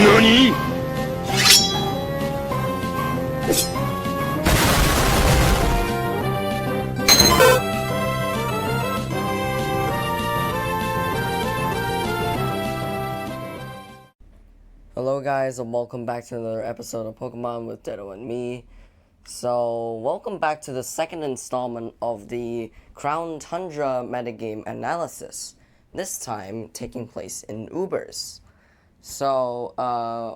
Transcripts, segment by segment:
NANI?! Hello guys, and welcome back to another episode of Pokemon with Ditto and me. So, welcome back to the second installment of the Crown Tundra metagame analysis. This time, taking place in Ubers. So,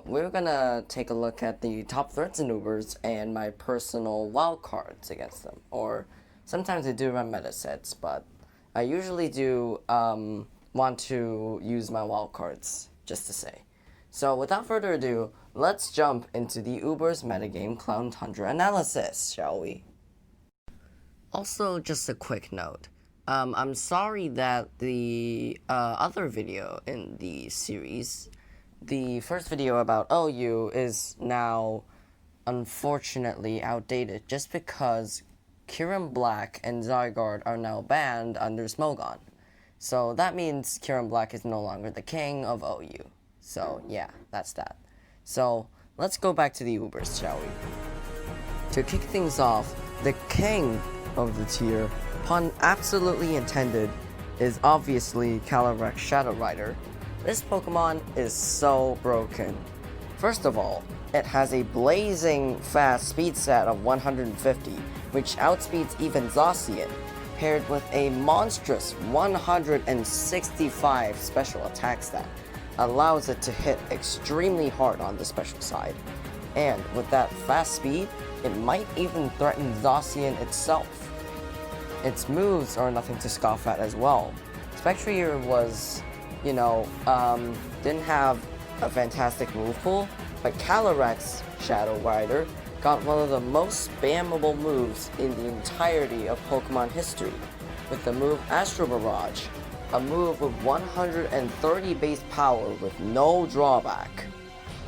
we're gonna take a look at the top threats in Ubers and my personal wildcards against them. Or, sometimes I do run meta sets, but I usually do want to use my wildcards, just to say. So without further ado, let's jump into the Ubers metagame Crown Tundra analysis, shall we? Also, just a quick note. I'm sorry that the other video in the series, the first video about OU, is now unfortunately outdated just because Kyurem Black and Zygarde are now banned under Smogon. So that means Kyurem Black is no longer the king of OU. So, yeah, that's that. So, let's go back to the Ubers, shall we? To kick things off, the king of the tier, pun absolutely intended, is obviously Calarax Shadow Rider. This Pokemon is so broken. First of all, it has a blazing fast speed stat of 150, which outspeeds even Zausian, paired with a monstrous 165 special attack stat. Allows it to hit extremely hard on the special side. And with that fast speed, it might even threaten Zausian itself. Its moves are nothing to scoff at as well. Spectrier was, didn't have a fantastic move pool, but Calarax Shadow Rider got one of the most spammable moves in the entirety of Pokemon history, with the move Astro Barrage, a move with 130 base power with no drawback,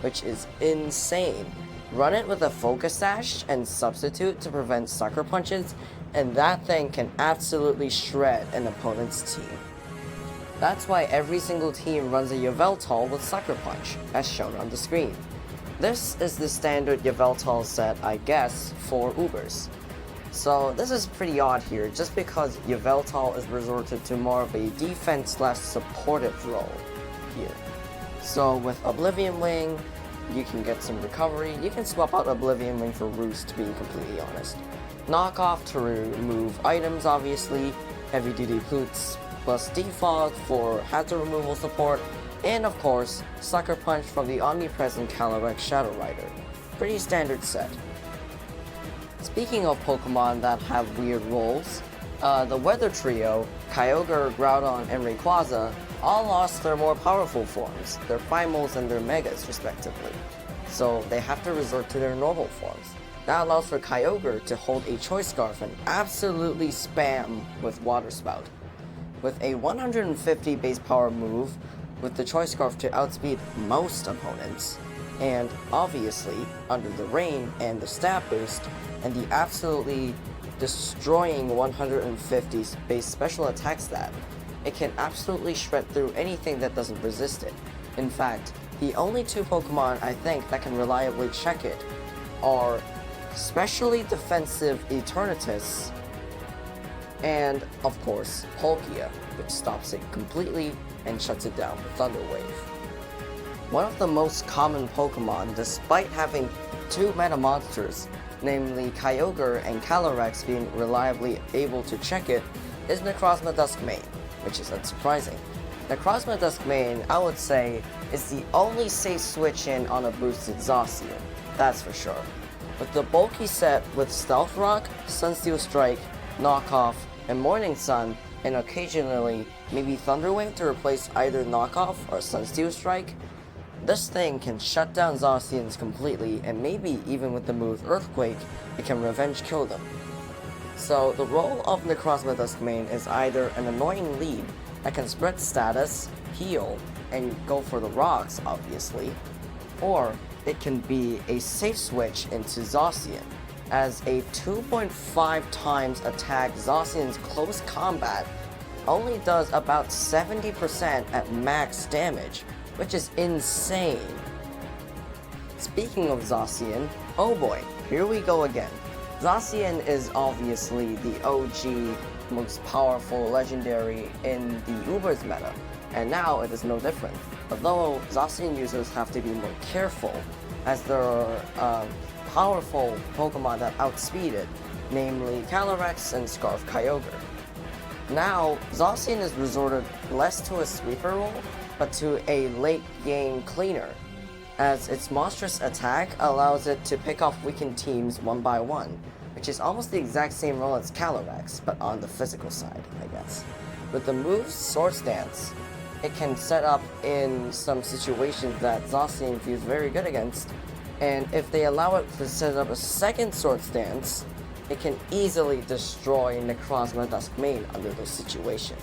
which is insane. Run it with a Focus Sash and Substitute to prevent Sucker Punches, and that thing can absolutely shred an opponent's team. That's why every single team runs a Yveltal with Sucker Punch, as shown on the screen. This is the standard Yveltal set, I guess, for Ubers. So this is pretty odd here, just because Yveltal is resorted to more of a defense/supportive role here. So with Oblivion Wing, you can get some recovery. You can swap out Oblivion Wing for Roost, to be completely honest. Knockoff to remove items, obviously. Heavy Duty Boots plus Defog for hazard removal support. And of course, Sucker Punch from the omnipresent Calarax Shadow Rider. Pretty standard set. Speaking of Pokemon that have weird roles, the Weather Trio, Kyogre, Groudon, and Rayquaza, all lost their more powerful forms, their Primals and their Megas respectively. So they have to resort to their normal forms. That allows for Kyogre to hold a Choice Scarf and absolutely spam with Water Spout. With a 150 base power move, with the Choice Scarf to outspeed most opponents, and obviously, under the rain and the stat boost, and the absolutely destroying 150 base special attack stat, it can absolutely shred through anything that doesn't resist it. In fact, the only two Pokemon I think that can reliably check it are Specially Defensive Eternatus and, of course, Polkia, which stops it completely and shuts it down with Thunder Wave. One of the most common Pokemon, despite having two meta monsters, namely Kyogre and Calarax being reliably able to check it, is Necrozma Duskmane, which is unsurprising. Necrozma Duskmane, I would say, is the only safe switch-in on a boosted Zausian, that's for sure. With the bulky set with Stealth Rock, Sunsteel Strike, Knockoff, and Morning Sun, and occasionally maybe Thunder Wave to replace either Knockoff or Sunsteel Strike, this thing can shut down Zausians completely, and maybe even with the move Earthquake, it can revenge kill them. So the role of Necrozma Duskmane is either an annoying lead that can spread status, heal, and go for the rocks, obviously, or it can be a safe switch into Zausian, as a 2.5 times attack Zausian's close combat only does about 70% at max damage, which is insane. Speaking of Zausian, oh boy, here we go again. Zausian is obviously the OG, most powerful legendary in the Uber's meta, and now it is no different. Although Zausian users have to be more careful, as there are powerful Pokemon that outspeed it, namely Calarax and Scarf Kyogre. Now, Zausian is resorted less to a sweeper role, but to a late game cleaner, as its monstrous attack allows it to pick off weakened teams one by one, which is almost the exact same role as Calarax, but on the physical side, I guess. With the move Swords Dance, it can set up in some situations that Zausian feels very good against, and if they allow it to set up a second Swords Dance, it can easily destroy Necrozma Duskmane under those situations.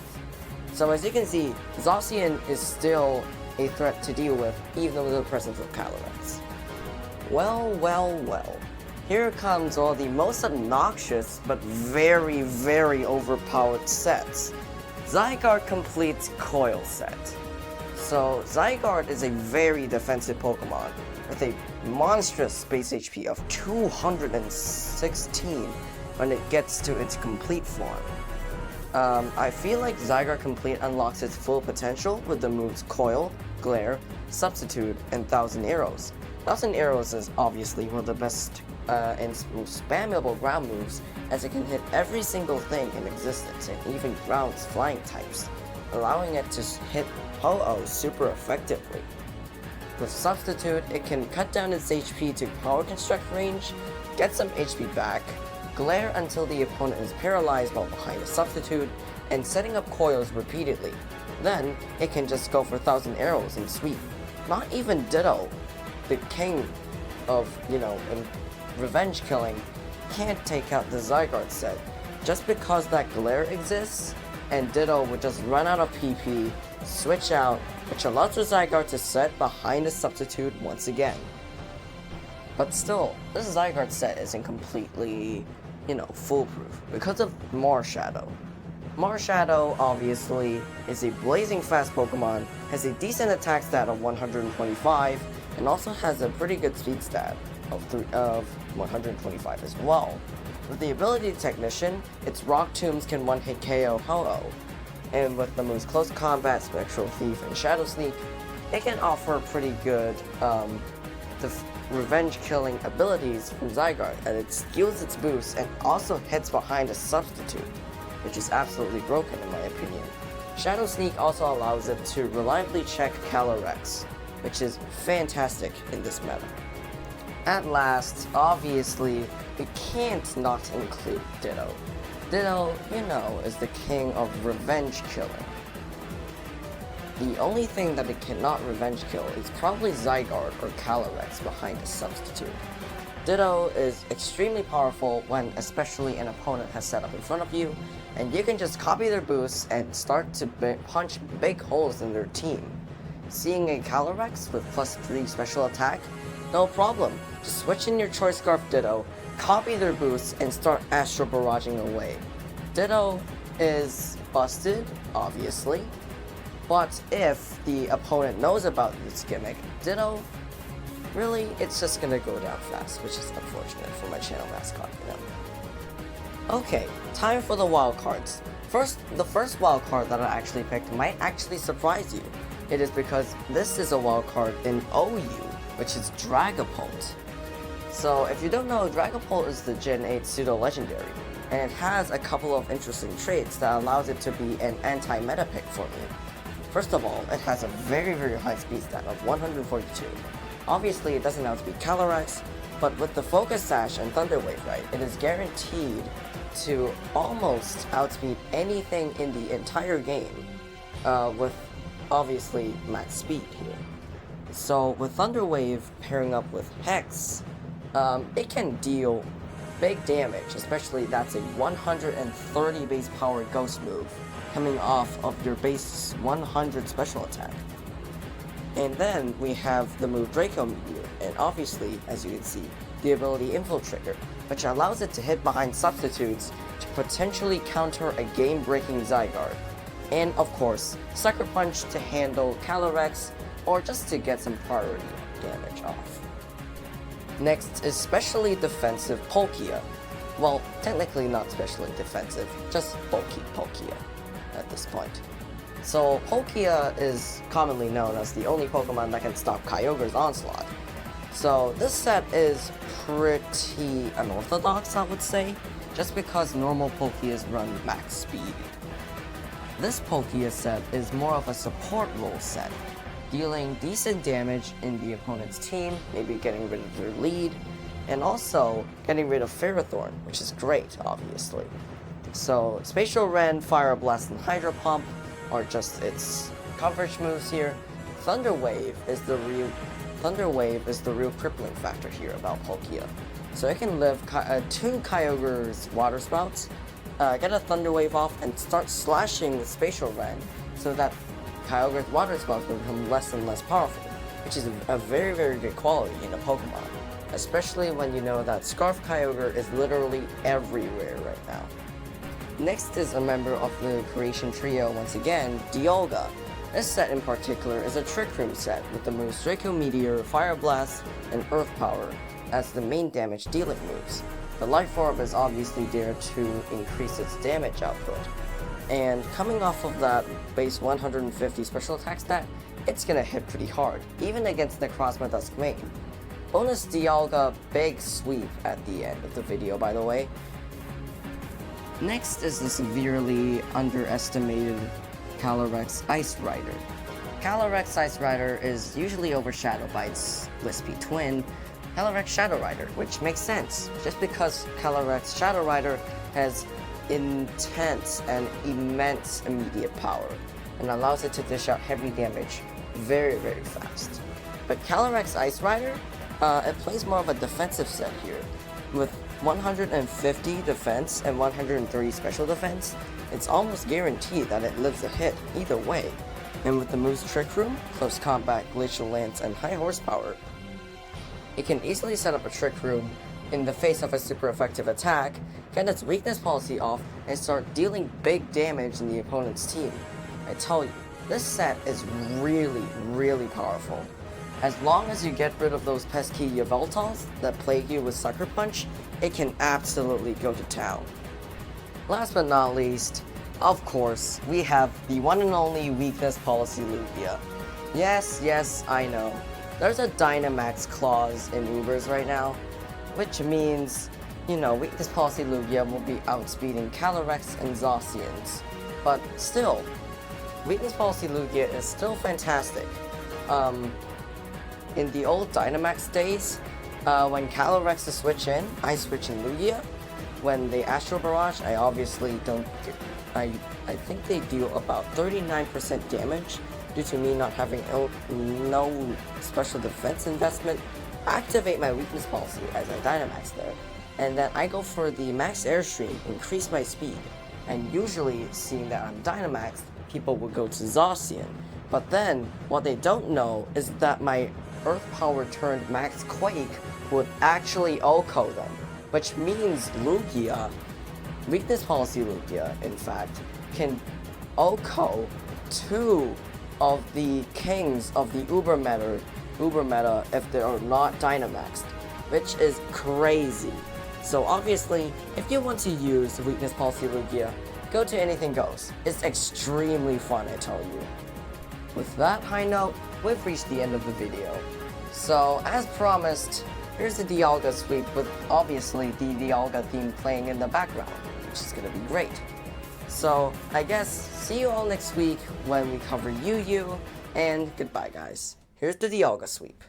So as you can see, Zausian is still a threat to deal with, even with the presence of Calarax. Well, well, well. Here comes all the most obnoxious, but very, very overpowered sets. Zygarde completes Coil set. So Zygarde is a very defensive Pokemon, with a monstrous base HP of 216 when it gets to its complete form. I feel like Zygarde Complete unlocks its full potential with the moves Coil, Glare, Substitute, and Thousand Arrows. Thousand Arrows is obviously one of the best and most spammable ground moves, as it can hit every single thing in existence and even ground's flying types, allowing it to hit Ho-Oh super effectively. With Substitute, it can cut down its HP to Power Construct range, get some HP back, glare until the opponent is paralyzed while behind a Substitute, and setting up coils repeatedly. Then, it can just go for Thousand Arrows and sweep. Not even Ditto, the king of, revenge killing, can't take out the Zygarde set, just because that glare exists, and Ditto would just run out of PP, switch out, which allows the Zygarde to set behind a Substitute once again. But still, this Zygarde set isn't completely, foolproof, because of Marshadow. Marshadow, obviously, is a blazing fast Pokemon, has a decent attack stat of 125, and also has a pretty good speed stat of 125 as well. With the ability Technician, its Rock Tombs can one-hit KO Ho-Oh, and with the moves Close Combat, Spectral Thief, and Shadow Sneak, it can offer pretty good revenge-killing abilities from Zygarde, and it steals its boost and also hits behind a Substitute, which is absolutely broken in my opinion. Shadow Sneak also allows it to reliably check Calarax, which is fantastic in this meta. At last, obviously, we can't not include Ditto. Ditto, is the king of revenge killing. The only thing that it cannot revenge kill is probably Zygarde or Calarax behind a Substitute. Ditto is extremely powerful when especially an opponent has set up in front of you, and you can just copy their boosts and start to punch big holes in their team. Seeing a Calarax with +3 special attack? No problem. Just switch in your Choice Scarf Ditto, copy their boosts, and start Astro Barraging away. Ditto is busted, obviously, but if the opponent knows about this gimmick, Ditto, really, it's just gonna go down fast, which is unfortunate for my channel mascot, Okay, time for the wild cards. The first wild card that I actually picked might actually surprise you. It is because this is a wild card in OU, which is Dragopol. So if you don't know, Dragopol is the Gen 8 pseudo-legendary, and it has a couple of interesting traits that allows it to be an anti-meta pick for me. First of all, it has a very, very high speed stat of 142. Obviously, it doesn't outspeed Calarax, but with the Focus Sash and Thunder Wave, it is guaranteed to almost outspeed anything in the entire game, with obviously max speed here. So with Thunder Wave pairing up with Hex, it can deal big damage, especially that's a 130 base power ghost move coming off of your base 100 special attack. And then we have the move Draco Meteor, and obviously, as you can see, the ability Infiltrator, which allows it to hit behind Substitutes to potentially counter a game-breaking Zygarde. And of course, Sucker Punch to handle Calarax, or just to get some priority damage off. Next is specially defensive Polkia. Well, technically not specially defensive, just bulky Polkia at this point. So Polkia is commonly known as the only Pokemon that can stop Kyogre's onslaught. So this set is pretty unorthodox, I would say, just because normal Polkias run max speed. This Polkia set is more of a support role set, dealing decent damage in the opponent's team, maybe getting rid of their lead, and also getting rid of Ferrothorn, which is great, obviously. So Spatial Rend, Fire Blast, and Hydro Pump are just its coverage moves here. Thunder Wave is the real crippling factor here about Polkia. So it can live 2 Kyogre's Water Spouts, get a Thunder Wave off, and start slashing with Spatial Rend so that Kyogre's Water Spouts will become less and less powerful, which is a very, very good quality in a Pokemon, especially when you know that Scarf Kyogre is literally everywhere right now. Next is a member of the Creation Trio once again, Dialga. This set in particular is a Trick Room set with the moves Draco Meteor, Fire Blast, and Earth Power as the main damage dealing moves. The Life Orb is obviously there to increase its damage output. And coming off of that base 150 special attack stat, it's gonna hit pretty hard, even against Necrozma Dusk main. Bonus Dialga big sweep at the end of the video, by the way. Next is the severely underestimated Calarax Ice Rider. Calarax Ice Rider is usually overshadowed by its Lispy twin, Calarax Shadow Rider, which makes sense, just because Calarax Shadow Rider has intense and immense immediate power, and allows it to dish out heavy damage very, very fast. But Calarax Ice Rider, it plays more of a defensive set here. With 150 defense and 130 special defense, it's almost guaranteed that it lives a hit either way. And with the moves Trick Room, Close Combat, Glacial Lance, and High Horsepower, it can easily set up a Trick Room in the face of a super effective attack, get its weakness policy off, and start dealing big damage in the opponent's team. I tell you, this set is really, really powerful. As long as you get rid of those pesky Yveltals that plague you with Sucker Punch, it can absolutely go to town. Last but not least, of course, we have the one and only weakness policy Lupia. Yes, I know. There's a Dynamax clause in Ubers right now, which means, weakness policy Lupia will be outspeeding Calarax and Zausians. But still, weakness policy Lupia is still fantastic. In the old Dynamax days, when Calarax is switch in, I switch in Lugia. When they Astral Barrage, I obviously don't get, I think they deal about 39% damage due to me not having no special defense investment. Activate my weakness policy as I Dynamax there, and then I go for the max airstream, increase my speed, and usually seeing that I'm Dynamax, people will go to Zausian. But then, what they don't know is that my Earth Power turned Max Quake would actually OHKO them, which means Lugia, weakness policy Lugia, in fact, can OHKO 2 of the kings of the Uber meta if they are not Dynamaxed, which is crazy. So obviously, if you want to use weakness policy Lugia, go to Anything Goes. It's extremely fun, I tell you. With that high note, we've reached the end of the video. So, as promised, here's the Dialga sweep with obviously the Dialga theme playing in the background, which is gonna be great. So, I guess, see you all next week when we cover Yu, and goodbye guys. Here's the Dialga sweep.